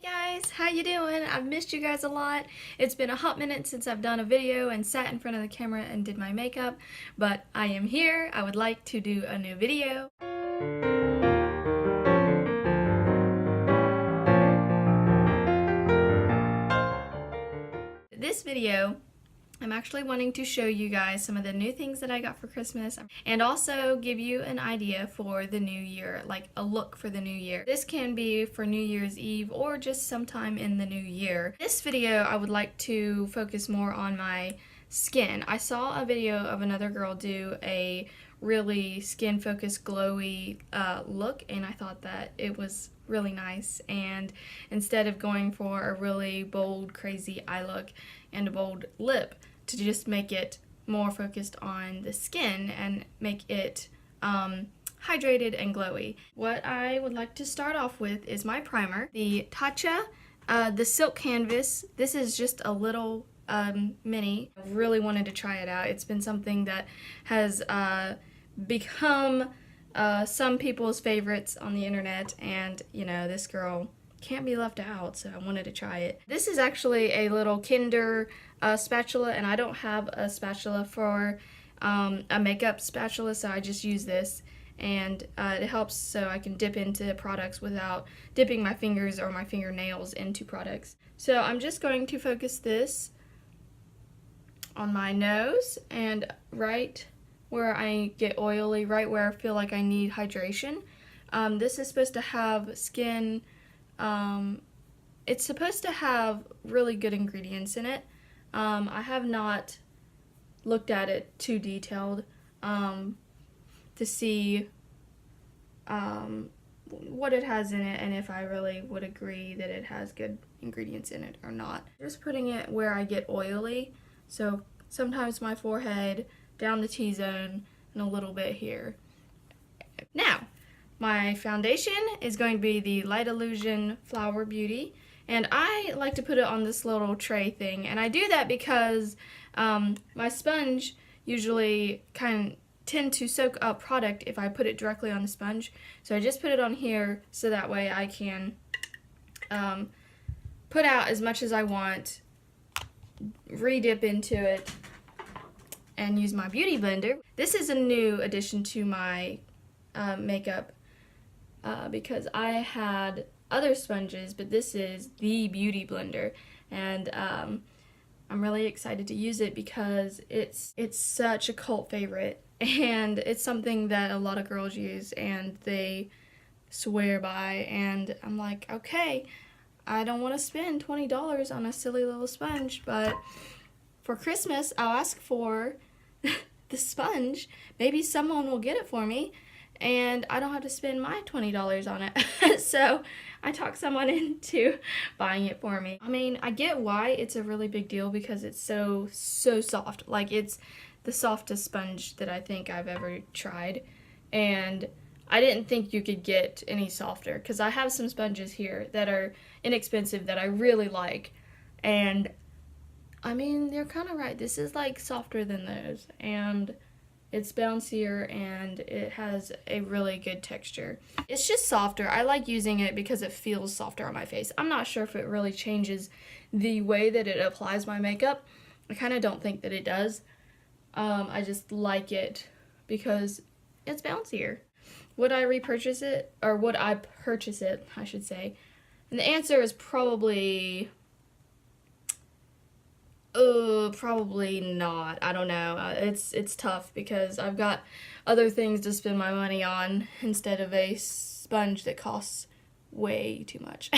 Guys, how you doing? I've missed you guys a lot. It's been a hot minute since I've done a video and sat in front of the camera and did my makeup, but I am here. I would like to do a new video. This video, I'm actually wanting to show you guys some of the new things that I got for Christmas and also give you an idea for the new year, like a look for the new year. This can be for New Year's Eve or just sometime in the new year. This video, I would like to focus more on my skin. I saw a video of another girl do a really skin focused glowy look, and I thought that it was really nice, and instead of going for a really bold crazy eye look and a bold lip, to just make it more focused on the skin and make it hydrated and glowy. What I would like to start off with is my primer, the Tarte, the Silk Canvas. This is just a little mini. I really wanted to try it out. It's been something that has become some people's favorites on the internet, and you know, this girl can't be left out, so I wanted to try it. This is actually a little Kinder spatula, and I don't have a spatula for a makeup spatula, so I just use this, and it helps so I can dip into products without dipping my fingers or my fingernails into products. So I'm just going to focus this on my nose and right where I get oily, right where I feel like I need hydration. This is supposed to have skin, it's supposed to have really good ingredients in it. I have not looked at it too detailed to see what it has in it and if I really would agree that it has good ingredients in it or not. Just putting it where I get oily, so sometimes my forehead, down the T-zone, and a little bit here. Now, my foundation is going to be the Light Illusion Flower Beauty, and I like to put it on this little tray thing, and I do that because my sponge usually tend to soak up product if I put it directly on the sponge, so I just put it on here so that way I can put out as much as I want, re-dip into it, and use my beauty blender. This is a new addition to my makeup because I had other sponges, but this is the beauty blender, and I'm really excited to use it because it's such a cult favorite, and it's something that a lot of girls use and they swear by, and I'm like, okay, I don't want to spend $20 on a silly little sponge, but for Christmas I'll ask for the sponge. Maybe someone will get it for me and I don't have to spend my $20 on it. So I talked someone into buying it for me. I mean, I get why it's a really big deal because it's so soft. Like, it's the softest sponge that I think I've ever tried, and I didn't think you could get any softer because I have some sponges here that are inexpensive that I really like, and I mean, they're kind of right. This is like softer than those, and it's bouncier, and it has a really good texture. It's just softer. I like using it because it feels softer on my face. I'm not sure if it really changes the way that it applies my makeup. I kind of don't think that it does. I just like it because it's bouncier. Would I repurchase it? Or would I purchase it, I should say? And the answer is probably not. I don't know. It's tough because I've got other things to spend my money on instead of a sponge that costs way too much.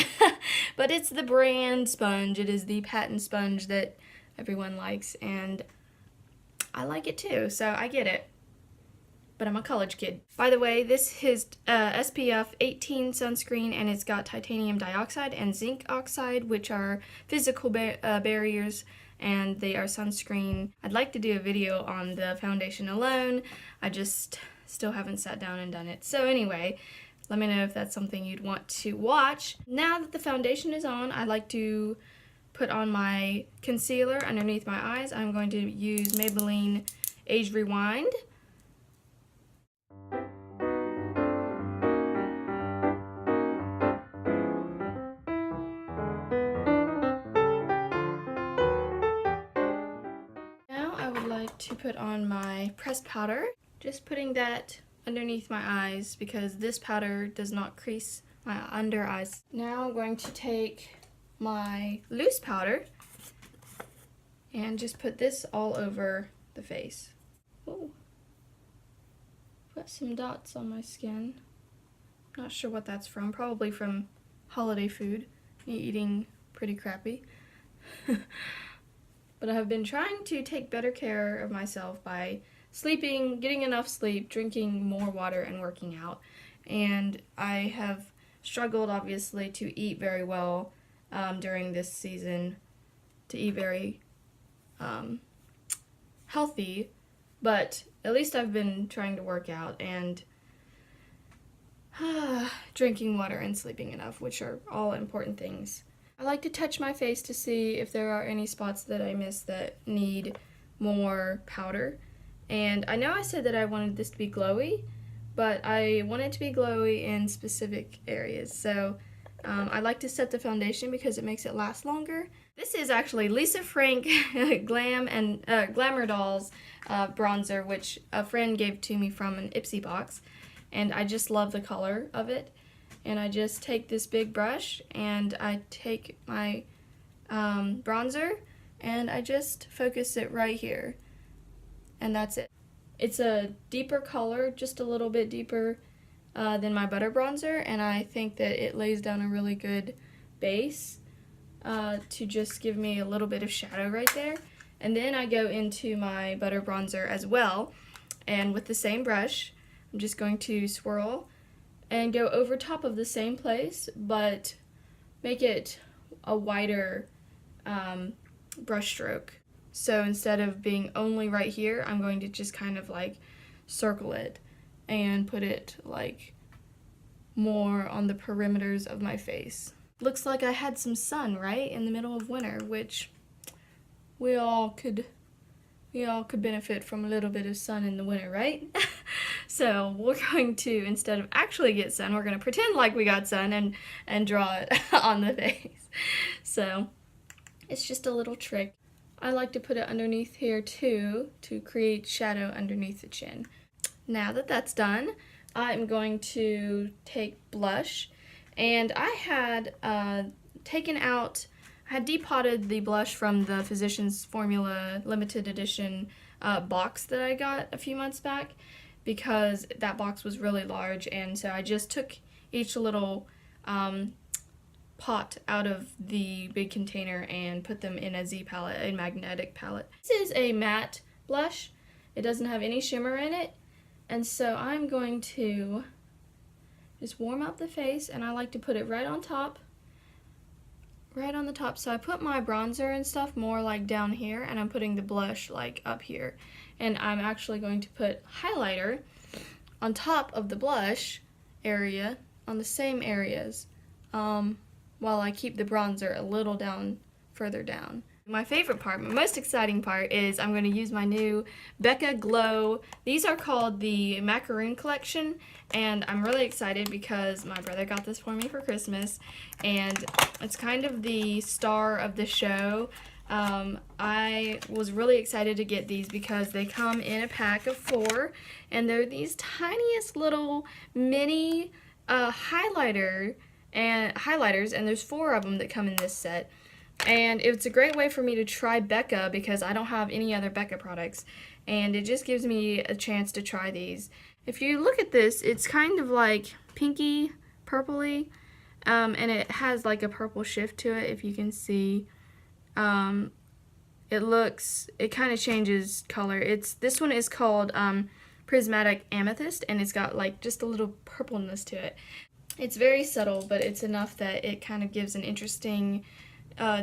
But it's the brand sponge. It is the patent sponge that everyone likes, and I like it too, so I get it. But I'm a college kid. By the way, this is SPF 18 sunscreen, and it's got titanium dioxide and zinc oxide, which are physical barriers, and they are sunscreen. I'd like to do a video on the foundation alone. I just still haven't sat down and done it. So anyway, let me know if that's something you'd want to watch. Now that the foundation is on, I like to put on my concealer underneath my eyes. I'm going to use Maybelline Age Rewind. to put on my pressed powder. Just putting that underneath my eyes because this powder does not crease my under eyes. Now I'm going to take my loose powder and just put this all over the face. Oh, got some dots on my skin. Not sure what that's from. Probably from holiday food. Me eating pretty crappy. But I have been trying to take better care of myself by sleeping, getting enough sleep, drinking more water, and working out. And I have struggled, obviously, to eat very well during this season, to eat very healthy, but at least I've been trying to work out and drinking water and sleeping enough, which are all important things. I like to touch my face to see if there are any spots that I missed that need more powder. And I know I said that I wanted this to be glowy, but I want it to be glowy in specific areas. So I like to set the foundation because it makes it last longer. This is actually Lisa Frank Glamour Dolls bronzer, which a friend gave to me from an Ipsy box. And I just love the color of it. And I just take this big brush and I take my bronzer and I just focus it right here. And that's it. It's a deeper color, just a little bit deeper than my butter bronzer, and I think that it lays down a really good base to just give me a little bit of shadow right there. And then I go into my butter bronzer as well, and with the same brush, I'm just going to swirl and go over top of the same place, but make it a wider brush stroke. So instead of being only right here, I'm going to just kind of like circle it and put it like more on the perimeters of my face. Looks like I had some sun, right, in the middle of winter, which we all could benefit from a little bit of sun in the winter, right? So we're going to, instead of actually get sun, we're going to pretend like we got sun and draw it on the face. So it's just a little trick. I like to put it underneath here too to create shadow underneath the chin. Now that that's done, I'm going to take blush, and I had I had depotted the blush from the Physicians Formula limited edition box that I got a few months back because that box was really large, and so I just took each little pot out of the big container and put them in a Z palette, a magnetic palette. This is a matte blush. It doesn't have any shimmer in it, and so I'm going to just warm up the face, and I like to put it right on top, right on the top. So I put my bronzer and stuff more like down here, and I'm putting the blush like up here, and I'm actually going to put highlighter on top of the blush area on the same areas while I keep the bronzer a little further down. My favorite part, my most exciting part, is I'm going to use my new Becca Glow. These are called the Macaroon collection, and I'm really excited because my brother got this for me for Christmas, and it's kind of the star of the show. I was really excited to get these because they come in a pack of 4, and they're these tiniest little mini highlighters, and there's 4 of them that come in this set. And it's a great way for me to try Becca because I don't have any other Becca products, and it just gives me a chance to try these. If you look at this, it's kind of like pinky purpley, and it has like a purple shift to it. If you can see, it kind of changes color. This one is called Prismatic Amethyst, and it's got like just a little purpleness to it. It's very subtle, but it's enough that it kind of gives an interesting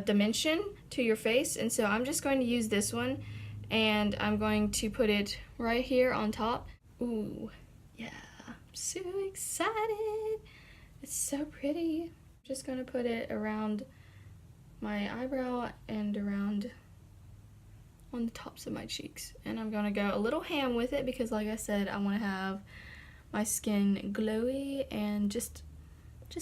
dimension to your face. And so I'm just going to use this one, and I'm going to put it right here on top. Ooh, yeah, I'm so excited. It's so pretty. I'm just going to put it around my eyebrow and around on the tops of my cheeks. And I'm going to go a little ham with it because, like I said, I want to have my skin glowy and just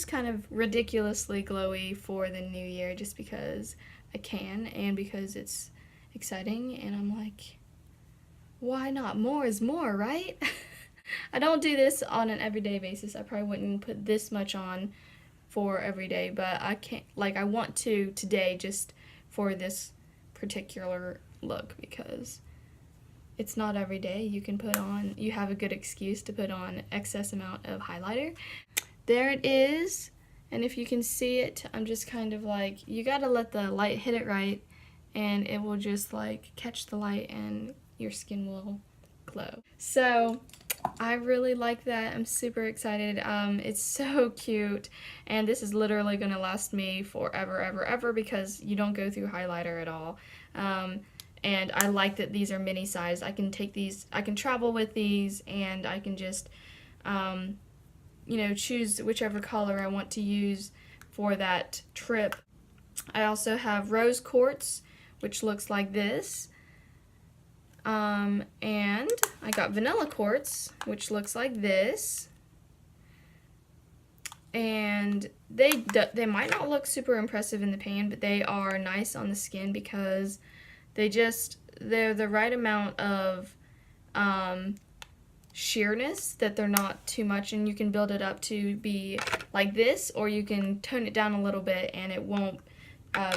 kind of ridiculously glowy for the new year, just because I can and because it's exciting, and I'm like why not? More is more, right? I don't do this on an everyday basis. I probably wouldn't put this much on for every day, but I can't, like, I want to today just for this particular look because it's not every day you can put on, you have a good excuse to put on excess amount of highlighter. There it is, and if you can see it, I'm just kind of like, you gotta let the light hit it right, and it will just like catch the light and your skin will glow. So I really like that. I'm super excited. It's so cute, and this is literally going to last me forever, ever, because you don't go through highlighter at all. And I like that these are mini size. I can take these, I can travel with these, and I can just, you know, choose whichever color I want to use for that trip. I also have rose quartz, which looks like this. And I got vanilla quartz, which looks like this. And they might not look super impressive in the pan, but they are nice on the skin because they're the right amount of sheerness that they're not too much, and you can build it up to be like this, or you can tone it down a little bit and it won't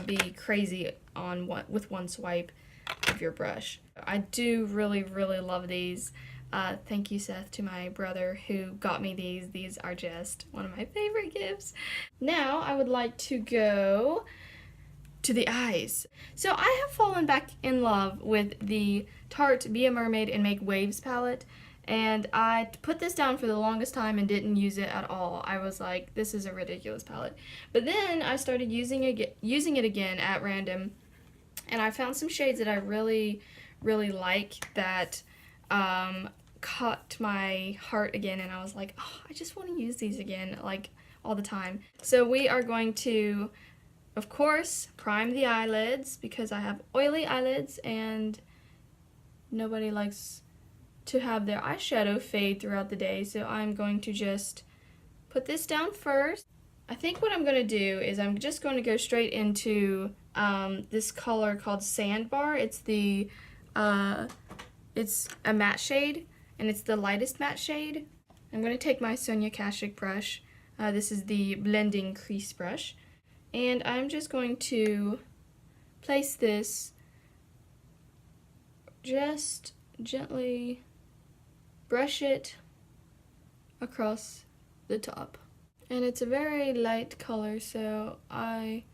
be crazy on with one swipe of your brush. I do really love these. Thank you, Seth, to my brother who got me these. These are just one of my favorite gifts. Now I would like to go to the eyes. So I have fallen back in love with the Tarte Be a Mermaid and Make Waves palette, and I put this down for the longest time and didn't use it at all. I was like, this is a ridiculous palette. But then I started using it again at random, and I found some shades that I really like that caught my heart again, and I was like, oh, I just want to use these again, like, all the time. So we are going to, of course, prime the eyelids because I have oily eyelids and nobody likes to have their eyeshadow fade throughout the day, so I'm going to just put this down first. I think what I'm going to do is I'm just going to go straight into this color called Sandbar. It's a matte shade, and it's the lightest matte shade. I'm going to take my Sonia Kashuk brush. This is the blending crease brush, and I'm just going to place this, just gently brush it across the top. And it's a very light color, so I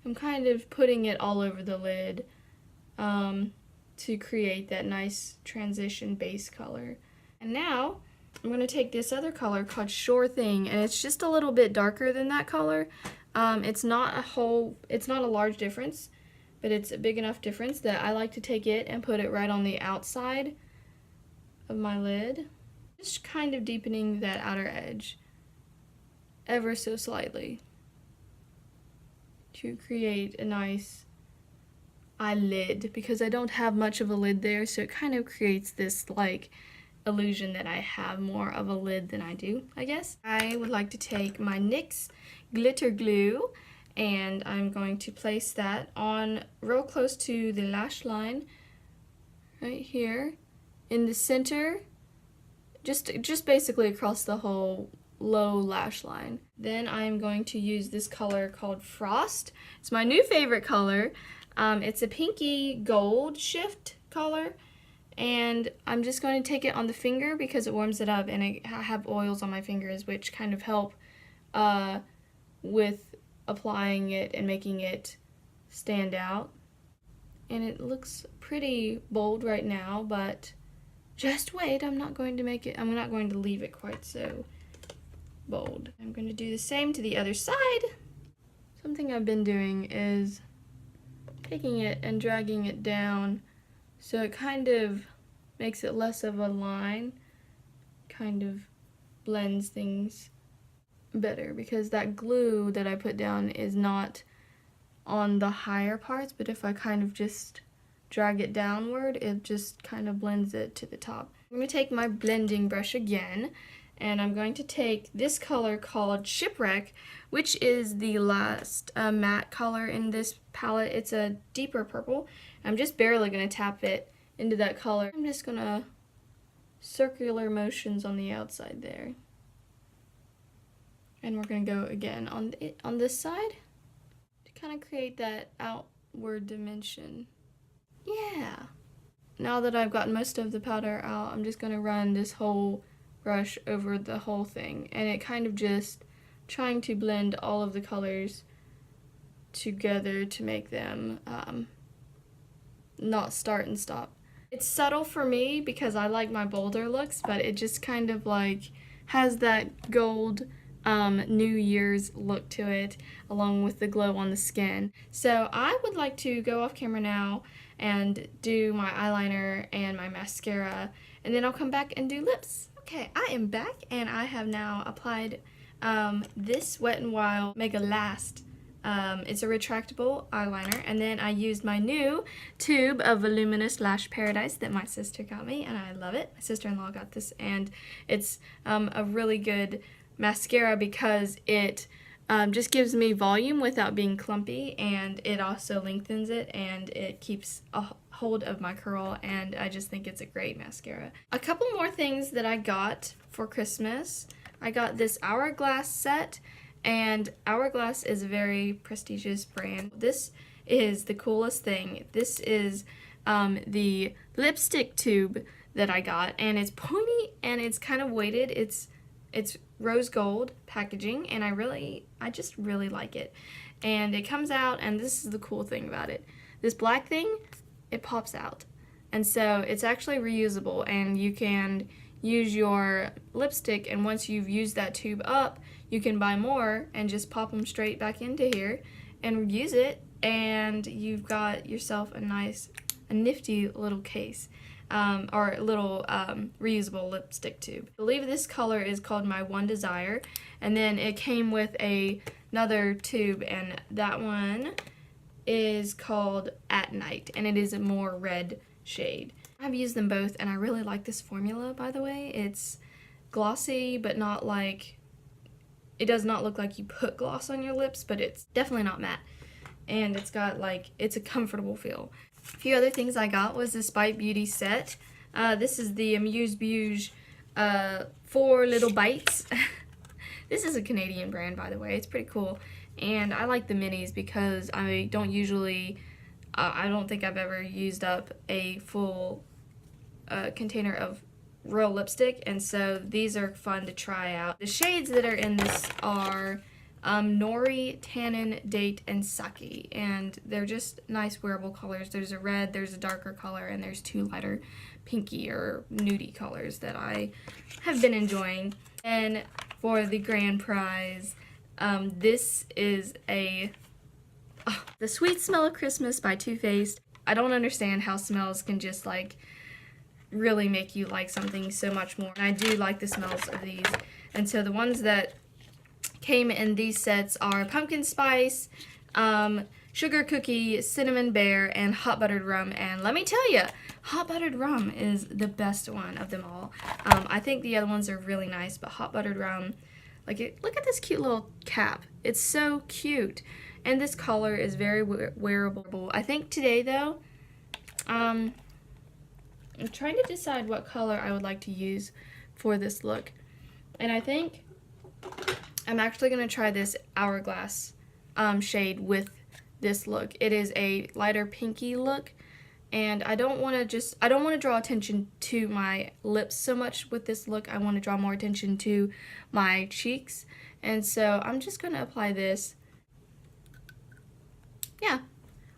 am kind of putting it all over the lid to create that nice transition base color. And now I'm going to take this other color called Sure Thing, and it's just a little bit darker than that color. It's not a large difference, but it's a big enough difference that I like to take it and put it right on the outside of my lid, just kind of deepening that outer edge ever so slightly to create a nice eyelid, because I don't have much of a lid there, so it kind of creates this like illusion that I have more of a lid than I do, I guess. I would like to take my NYX glitter glue, and I'm going to place that on real close to the lash line right here in the center, just basically across the whole low lash line. Then I'm going to use this color called Frost. It's my new favorite color. It's a pinky gold shift color, and I'm just going to take it on the finger because it warms it up, and I have oils on my fingers which kind of help with applying it and making it stand out. And it looks pretty bold right now, but just wait, I'm not going to leave it quite so bold. I'm going to do the same to the other side. Something I've been doing is taking it and dragging it down so it kind of makes it less of a line, kind of blends things better, because that glue that I put down is not on the higher parts, but if I kind of just drag it downward, it just kind of blends it to the top. I'm going to take my blending brush again, and I'm going to take this color called Shipwreck, which is the last matte color in this palette. It's a deeper purple. I'm just barely going to tap it into that color. I'm just gonna circular motions on the outside there. And we're gonna go again on this side to kind of create that outward dimension. Yeah. Now that I've gotten most of the powder out, I'm just gonna run this whole brush over the whole thing, and it kind of just trying to blend all of the colors together to make them not start and stop. It's subtle for me because I like my bolder looks, but it just kind of like has that gold New Year's look to it, along with the glow on the skin. So I would like to go off camera now and do my eyeliner and my mascara, and then I'll come back and do lips. Okay, I am back, and I have now applied this Wet n Wild Megalast. It's a retractable eyeliner, and then I used my new tube of Voluminous Lash Paradise that my sister got me, and I love it. My sister-in-law got this, and it's a really good mascara because it just gives me volume without being clumpy, and it also lengthens it, and it keeps a hold of my curl, and I just think it's a great mascara. A couple more things that I got for Christmas. I got this Hourglass set, and Hourglass is a very prestigious brand. This is the coolest thing. This is the lipstick tube that I got, and it's pointy and it's kind of weighted. It's rose gold packaging, and I just really like it. And it comes out, and this is the cool thing about it. This black thing, it pops out. And so it's actually reusable, and you can use your lipstick, and once you've used that tube up, you can buy more and just pop them straight back into here and use it, and you've got yourself a nifty little case. Or a little reusable lipstick tube. I believe this color is called My One Desire, and then it came with another tube, and that one is called At Night, and it is a more red shade. I've used them both, and I really like this formula, by the way. It's glossy, but not like, it does not look like you put gloss on your lips, but it's definitely not matte. And it's got like, it's a comfortable feel. A few other things I got was this Bite Beauty set. This is the Amuse Bouge 4 Little Bites. This is a Canadian brand, by the way. It's pretty cool. And I like the minis because I don't usually, I don't think I've ever used up a full container of real lipstick. And so these are fun to try out. The shades that are in this are Nori, Tannin, Date, and Sake, and they're just nice wearable colors. There's a red, there's a darker color, and there's two lighter pinky or nudie colors that I have been enjoying. And for the grand prize, this is The Sweet Smell of Christmas by Too Faced. I don't understand how smells can just like really make you like something so much more, and I do like the smells of these. And so the ones that came in these sets are pumpkin spice, sugar cookie, cinnamon bear, and hot buttered rum. And let me tell you, hot buttered rum is the best one of them all. I think the other ones are really nice, but hot buttered rum, look at this cute little cap. It's so cute, and this color is very wearable. I think today though, I'm trying to decide what color I would like to use for this look, and I think I'm actually going to try this Hourglass shade with this look. It is a lighter pinky look, and I don't want to draw attention to my lips so much with this look. I want to draw more attention to my cheeks, and so I'm just going to apply this. Yeah,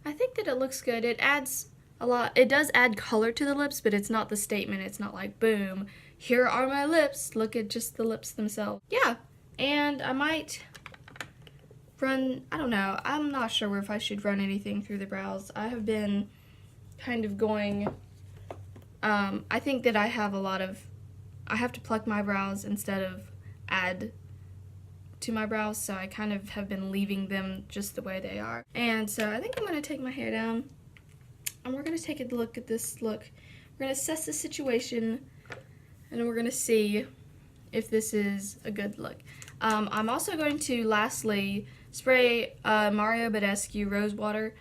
I think that it looks good. It adds a lot. It does add color to the lips, but it's not the statement. It's not like, boom, here are my lips. Look at just the lips themselves. Yeah. And I might run, I don't know, I'm not sure if I should run anything through the brows. I have been kind of going, I think that I have to pluck my brows instead of add to my brows, so I kind of have been leaving them just the way they are. And so I think I'm going to take my hair down, and we're going to take a look at this look. We're going to assess the situation, and we're going to see if this is a good look. I'm also going to lastly spray Mario Badescu Rose Water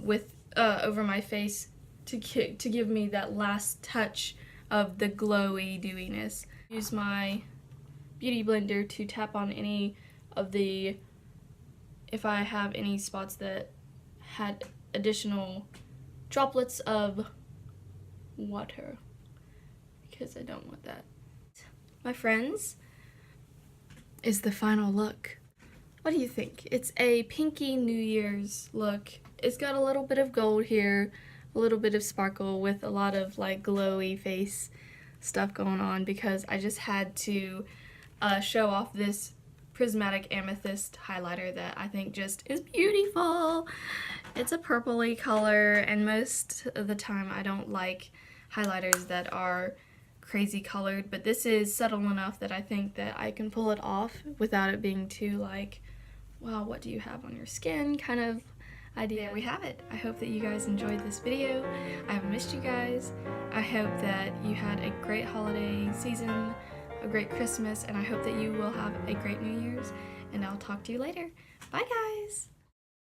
with over my face to give me that last touch of the glowy dewiness. Use my beauty blender to tap on any of the, if I have any spots that had additional droplets of water, because I don't want that. My friends, is the final look. What do you think? It's a pinky New Year's look. It's got a little bit of gold here, a little bit of sparkle with a lot of like glowy face stuff going on, because I just had to show off this prismatic amethyst highlighter that I think just is beautiful. It's a purpley color, and most of the time I don't like highlighters that are crazy colored, but this is subtle enough that I think that I can pull it off without it being too like, wow, what do you have on your skin kind of idea. There we have it. I hope that you guys enjoyed this video. I have missed you guys. I hope that you had a great holiday season, a great Christmas, and I hope that you will have a great New Year's, and I'll talk to you later. Bye guys!